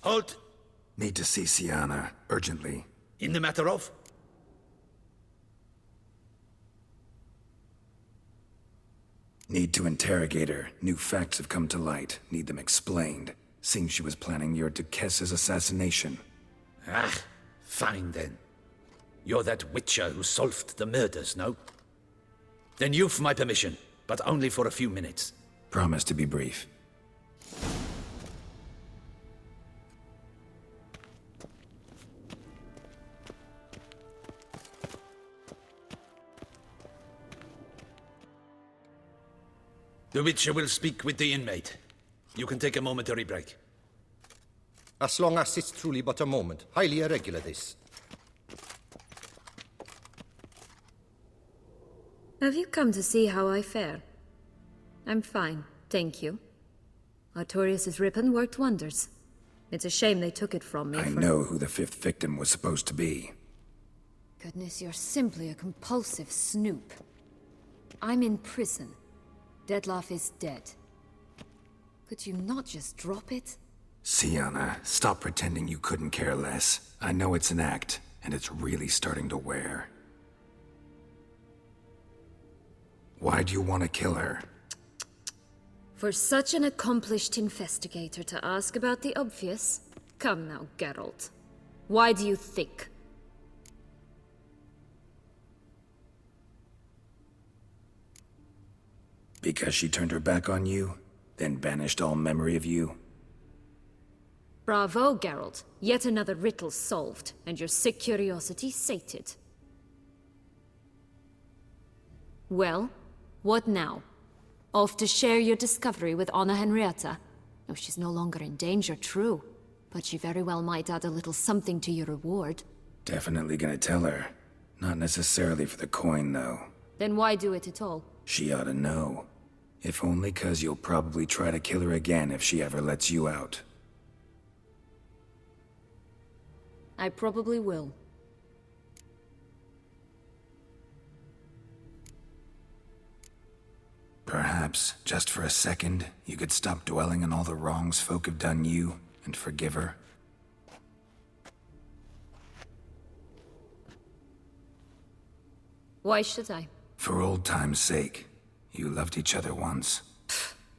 Halt! Need to see Sienna, urgently. In the matter of? Need to interrogate her. New facts have come to light. Need them explained. Seems she was planning your Duquesse's assassination. Ah, fine then. You're that witcher who solved the murders, no? Then you've my permission, but only for a few minutes. Promise to be brief. The Witcher will speak with the inmate. You can take a momentary break. As long as it's truly but a moment. Highly irregular, this. Have you come to see how I fare? I'm fine, thank you. Artorius' ribbon worked wonders. It's a shame they took it from me. I know who the fifth victim was supposed to be. Goodness, you're simply a compulsive snoop. I'm in prison. Dettlaff is dead. Could you not just drop it? Sienna, stop pretending you couldn't care less. I know it's an act, and it's really starting to wear. Why do you want to kill her? For such an accomplished investigator to ask about the obvious? Come now, Geralt. Why do you think? Because she turned her back on you, then banished all memory of you? Bravo, Geralt. Yet another riddle solved, and your sick curiosity sated. Well, what now? Off to share your discovery with Anna Henrietta? Oh, she's no longer in danger, true. But she very well might add a little something to your reward. Definitely gonna tell her. Not necessarily for the coin, though. Then why do it at all? She ought to know. If only 'cause you'll probably try to kill her again if she ever lets you out. I probably will. Perhaps, just for a second, you could stop dwelling on all the wrongs folk have done you, and forgive her. Why should I? For old time's sake. You loved each other once.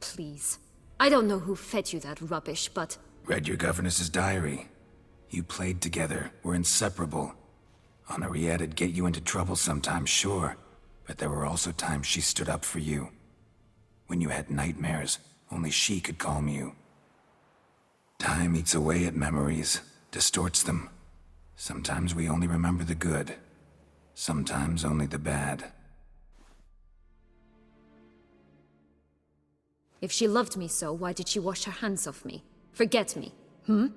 Please. I don't know who fed you that rubbish, but... Read your governess's diary. You played together, were inseparable. Henriette'd get you into trouble sometimes, sure. But there were also times she stood up for you. When you had nightmares, only she could calm you. Time eats away at memories, distorts them. Sometimes we only remember the good. Sometimes only the bad. If she loved me so, why did she wash her hands off me? Forget me, hmm?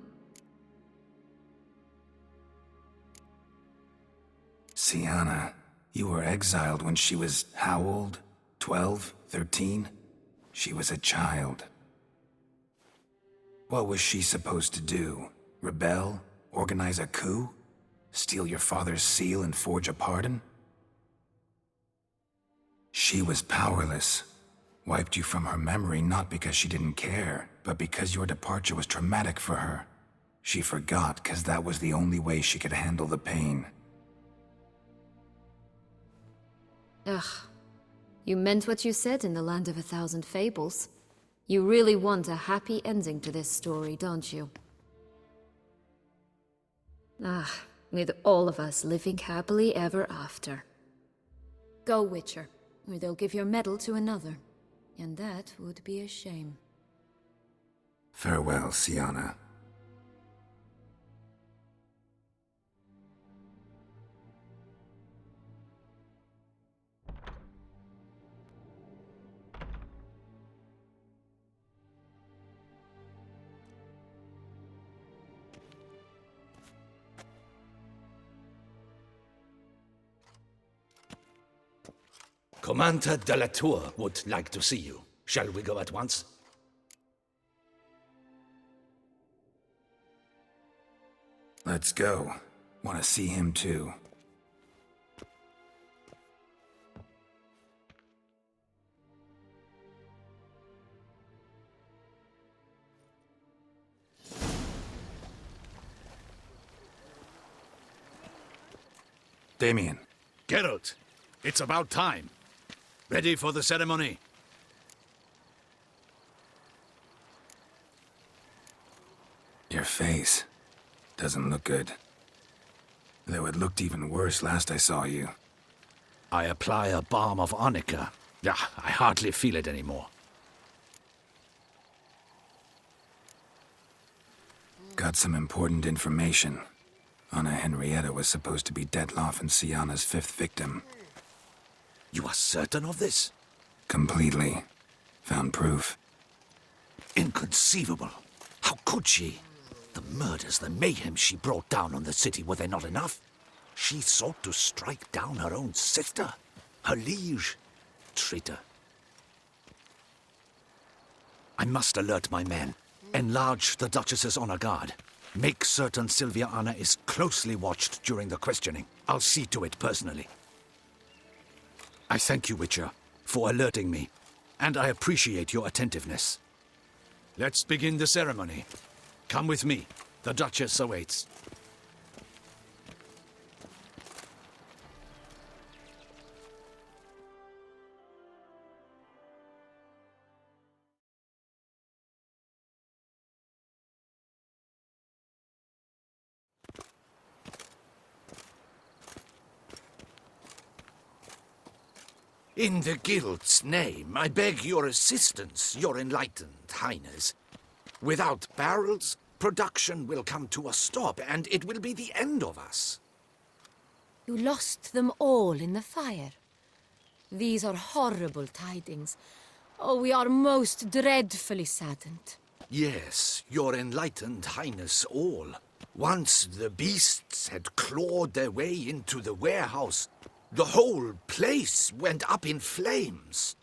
Sienna, you were exiled when she was how old? 12? 13? She was a child. What was she supposed to do? Rebel? Organize a coup? Steal your father's seal and forge a pardon? She was powerless. Wiped you from her memory not because she didn't care, but because your departure was traumatic for her. She forgot because that was the only way she could handle the pain. Ugh. You meant what you said in the Land of a Thousand Fables. You really want a happy ending to this story, don't you? Ah, with all of us living happily ever after. Go, Witcher, or they'll give your medal to another. And that would be a shame. Farewell, Sienna. Commander de la Tour would like to see you. Shall we go at once? Let's go. Want to see him too. Damien. Geralt, it's about time. Ready for the ceremony? Your face doesn't look good. Though it looked even worse last I saw you. I apply a balm of arnica. Yeah, I hardly feel it anymore. Got some important information. Anna Henrietta was supposed to be Detloff and Syanna's 5th victim. You are certain of this? Completely. Found proof. Inconceivable. How could she? The murders, the mayhem she brought down on the city, were they not enough? She sought to strike down her own sister, her liege. Traitor. I must alert my men. Enlarge the Duchess's honor guard. Make certain Sylvia Anna is closely watched during the questioning. I'll see to it personally. I thank you, Witcher, for alerting me, and I appreciate your attentiveness. Let's begin the ceremony. Come with me. The Duchess awaits. In the Guild's name, I beg your assistance, your enlightened highness. Without barrels, production will come to a stop, and it will be the end of us. You lost them all in the fire. These are horrible tidings. Oh, we are most dreadfully saddened. Yes, your enlightened highness all. Once the beasts had clawed their way into the warehouse, the whole place went up in flames.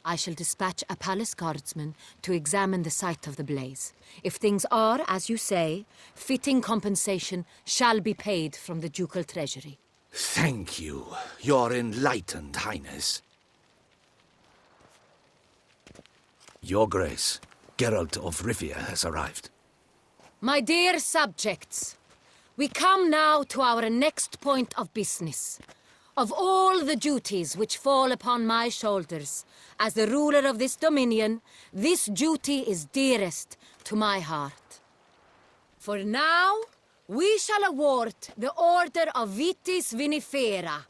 I shall dispatch a palace guardsman to examine the site of the blaze. If things are, as you say, fitting compensation shall be paid from the ducal treasury. Thank you, your enlightened highness. Your Grace, Geralt of Rivia has arrived. My dear subjects, we come now to our next point of business. Of all the duties which fall upon my shoulders, as the ruler of this dominion, this duty is dearest to my heart. For now, we shall award the Order of Vitis Vinifera,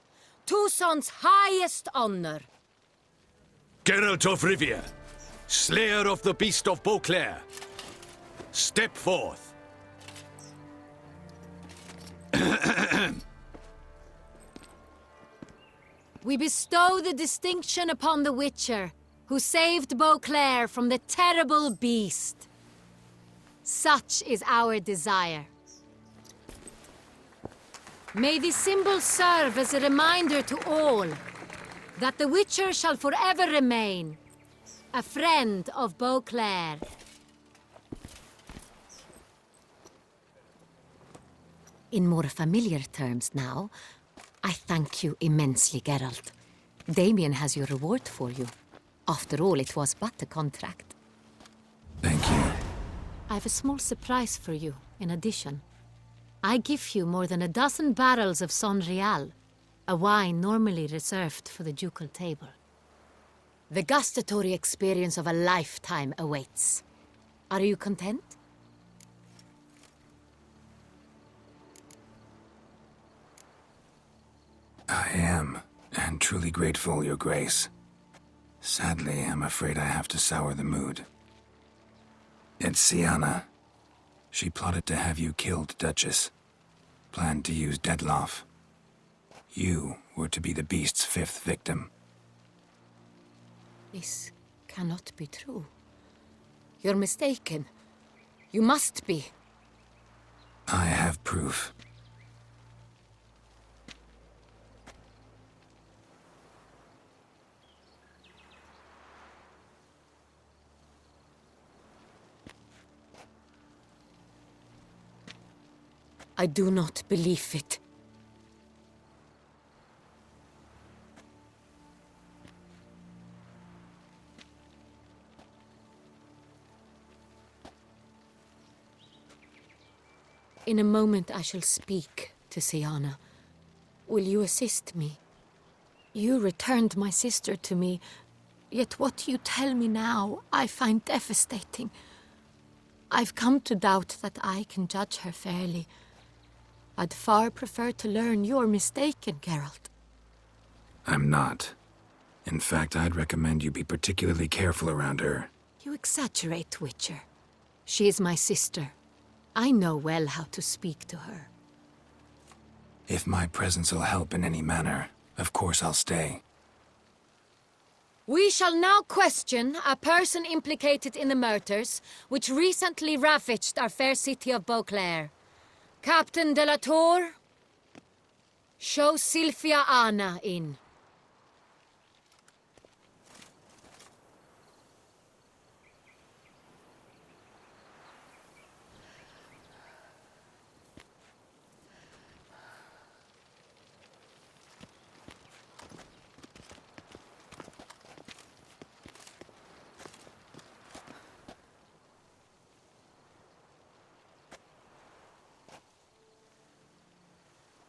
Tucson's highest honor. Geralt of Rivia, slayer of the beast of Beauclair, step forth. We bestow the distinction upon the Witcher, who saved Beauclair from the terrible beast. Such is our desire. May this symbol serve as a reminder to all that the Witcher shall forever remain a friend of Beauclair. In more familiar terms now, I thank you immensely, Geralt. Damien has your reward for you. After all, it was but a contract. Thank you. I have a small surprise for you, in addition. I give you more than a dozen barrels of Son Real, a wine normally reserved for the ducal table. The gustatory experience of a lifetime awaits. Are you content? I am, and truly grateful, Your Grace. Sadly, I'm afraid I have to sour the mood. It's Syanna. She plotted to have you killed, Duchess. Planned to use Detloff. You were to be the beast's 5th victim. This cannot be true. You're mistaken. You must be. I have proof. I do not believe it. In a moment I shall speak to Syanna. Will you assist me? You returned my sister to me, yet what you tell me now I find devastating. I've come to doubt that I can judge her fairly. I'd far prefer to learn you're mistaken, Geralt. I'm not. In fact, I'd recommend you be particularly careful around her. You exaggerate, Witcher. She is my sister. I know well how to speak to her. If my presence will help in any manner, of course I'll stay. We shall now question a person implicated in the murders which recently ravaged our fair city of Beauclair. Captain de la Tour, show Sylvia Anna in.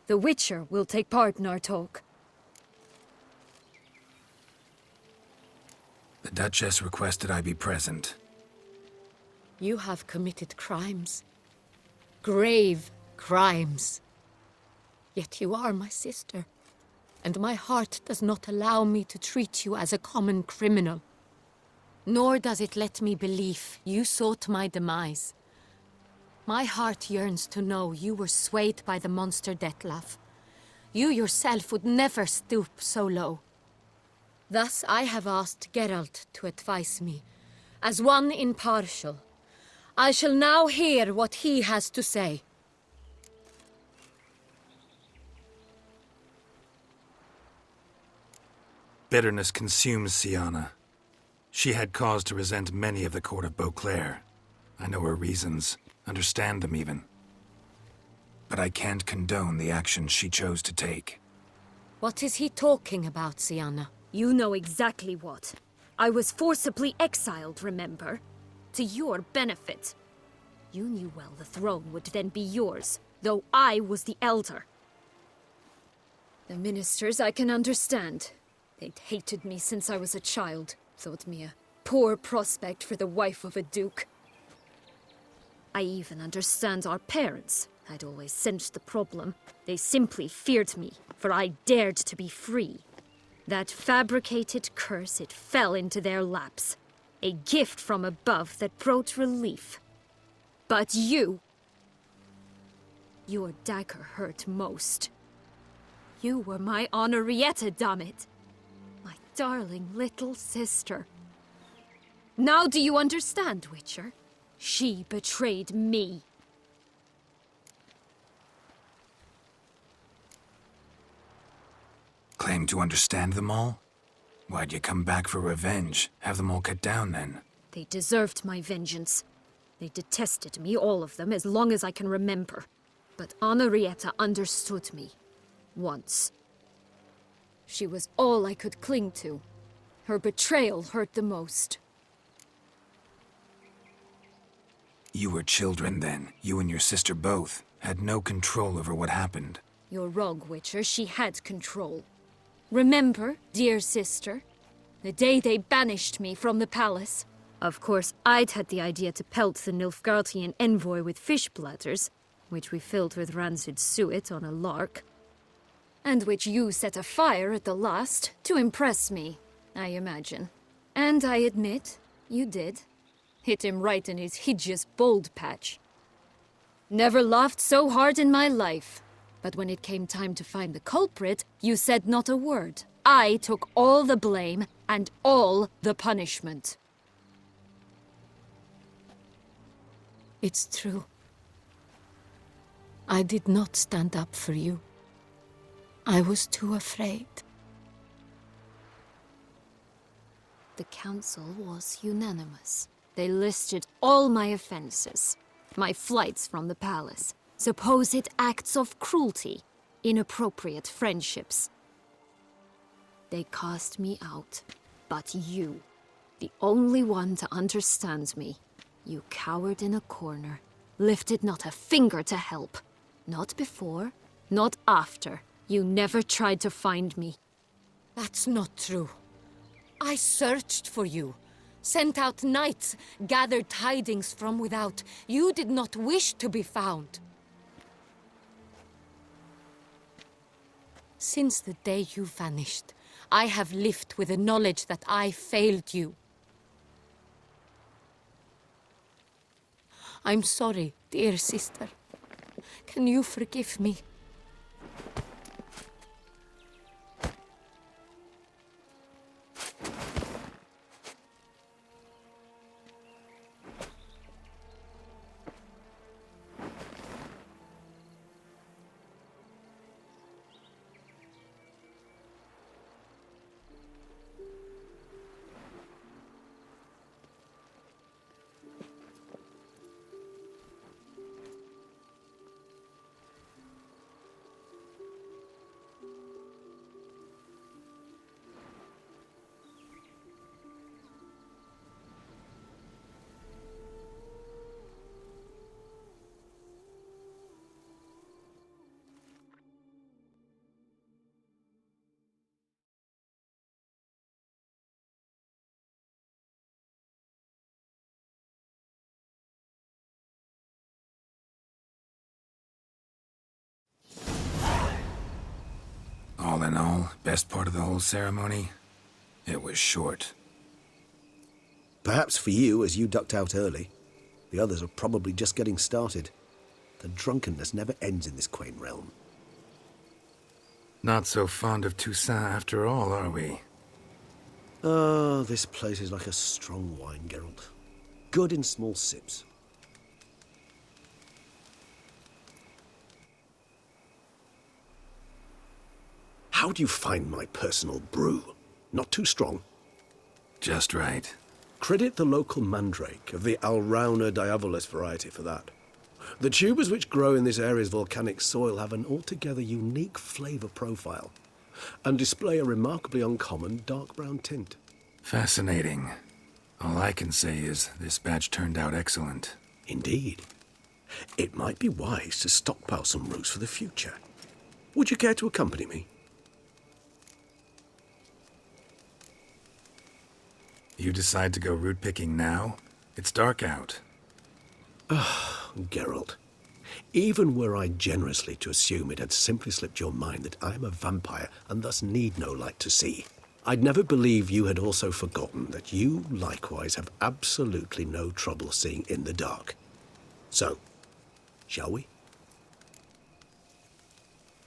The Witcher will take part in our talk. The Duchess requested I be present. You have committed crimes. Grave crimes. Yet you are my sister, and my heart does not allow me to treat you as a common criminal. Nor does it let me believe you sought my demise. My heart yearns to know you were swayed by the monster Dettlaff. You yourself would never stoop so low. Thus I have asked Geralt to advise me, as one impartial. I shall now hear what he has to say. Bitterness consumes Syanna. She had cause to resent many of the court of Beauclair. I know her reasons. Understand them even. But I can't condone the actions she chose to take. What is he talking about, Syanna? You know exactly what. I was forcibly exiled, remember? To your benefit. You knew well the throne would then be yours, though I was the elder. The ministers I can understand. They'd hated me since I was a child, thought me a poor prospect for the wife of a duke. I even understand our parents. I'd always sensed the problem. They simply feared me, for I dared to be free. That fabricated curse, it fell into their laps. A gift from above that brought relief. But you... Your dagger hurt most. You were my Henrietta, dammit. My darling little sister. Now do you understand, Witcher? She betrayed me. Claim to understand them all? Why'd you come back for revenge? Have them all cut down, then? They deserved my vengeance. They detested me, all of them, as long as I can remember. But Henrietta understood me. Once. She was all I could cling to. Her betrayal hurt the most. You were children then. You and your sister both had no control over what happened. You're wrong, Witcher. She had control. Remember, dear sister? The day they banished me from the palace. Of course, I'd had the idea to pelt the Nilfgaardian envoy with fish bladders, which we filled with rancid suet on a lark. And which you set afire at the last, to impress me, I imagine. And I admit, you did. Hit him right in his hideous bald patch. Never laughed so hard in my life. But when it came time to find the culprit, you said not a word. I took all the blame and all the punishment. It's true. I did not stand up for you. I was too afraid. The council was unanimous. They listed all my offenses. My flights from the palace, supposed acts of cruelty, inappropriate friendships. They cast me out. But you, the only one to understand me, you cowered in a corner, lifted not a finger to help. Not before, not after. You never tried to find me. That's not true. I searched for you, sent out knights, gathered tidings from without. You did not wish to be found. Since the day you vanished, I have lived with the knowledge that I failed you. I'm sorry, dear sister. Can you forgive me? All in all, best part of the whole ceremony? It was short. Perhaps for you, as you ducked out early. The others are probably just getting started. The drunkenness never ends in this quaint realm. Not so fond of Toussaint after all, are we? Ah, this place is like a strong wine, Geralt. Good in small sips. How do you find my personal brew? Not too strong? Just right. Credit the local mandrake of the Alrauna diavolis variety for that. The tubers which grow in this area's volcanic soil have an altogether unique flavour profile and display a remarkably uncommon dark brown tint. Fascinating. All I can say is this batch turned out excellent. Indeed. It might be wise to stockpile some roots for the future. Would you care to accompany me? You decide to go root picking now? It's dark out. Geralt, even were I generously to assume it had simply slipped your mind that I am a vampire and thus need no light to see, I'd never believe you had also forgotten that you likewise have absolutely no trouble seeing in the dark. So, shall we?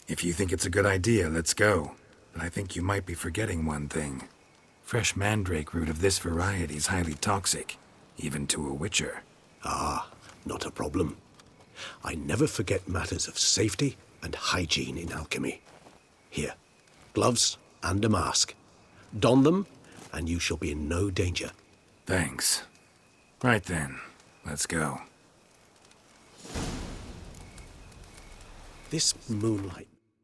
If you think it's a good idea, let's go. But I think you might be forgetting one thing. Fresh mandrake root of this variety is highly toxic, even to a witcher. Ah, not a problem. I never forget matters of safety and hygiene in alchemy. Here, gloves and a mask. Don them, and you shall be in no danger. Thanks. Right then, let's go. This moonlight